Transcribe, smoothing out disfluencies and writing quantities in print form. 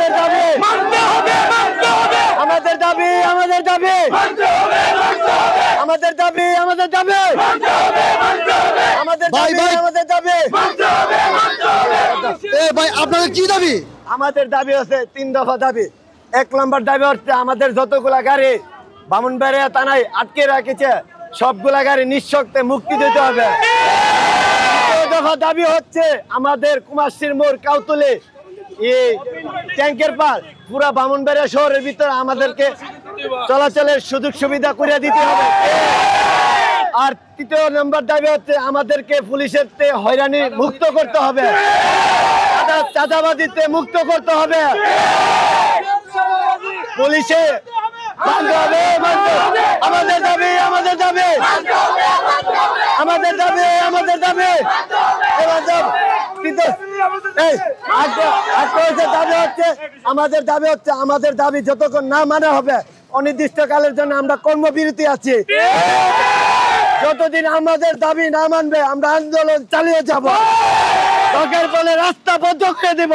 আমাদের দাবি মানতে হবে, মানতে হবে। আমাদের দাবি, আমাদের দাবি মানতে হবে, মানতে হবে। আমাদের দাবি, আমাদের দাবি মানতে হবে, মানতে হবে। আমাদের দাবি, আমাদের দাবি মানতে হবে, মানতে হবে। ভাই আপনাদের কি দাবি? আমাদের দাবি হচ্ছে 3 দফা দাবি। 1 নম্বর দাবি হচ্ছে আমাদের যতগুলা গাড়ি ব্রাহ্মণবাড়িয়া থানায় আটকে রেখেছে সবগুলা গাড়ি নিঃশর্তে মুক্তি দিতে হবে। 2 দফা দাবি হচ্ছে আমাদের কুমারশির মোড় কাউতলে এই ট্যাঙ্কের পার পুরা ব্রাহ্মণবাড়িয়া শহরের ভিতরে আমাদেরকে চলাচলের সুযোগ সুবিধা করে দিতে হবে। আর 3 নম্বর দাবি হচ্ছে আমাদেরকে পুলিশের হয়রানি মুক্ত করতে হবে, চাঁদাবাজিতে মুক্ত করতে হবে। পুলিশে মানতে হবে, মানতে হবে। আমাদের দাবি, আমাদের দাবি আমাদের দাবি, আমাদের দাবি আমাদের দাবি হচ্ছে আমাদের দাবি যতক্ষণ না মানা হবে অনির্দিষ্টকালের জন্য আমরা কর্মবিরতি আছি। যতদিন আমাদের দাবি না মানবে আমরা আন্দোলন চালিয়ে যাব, দরকার পড়লে রাস্তা বন্ধ করে দেব।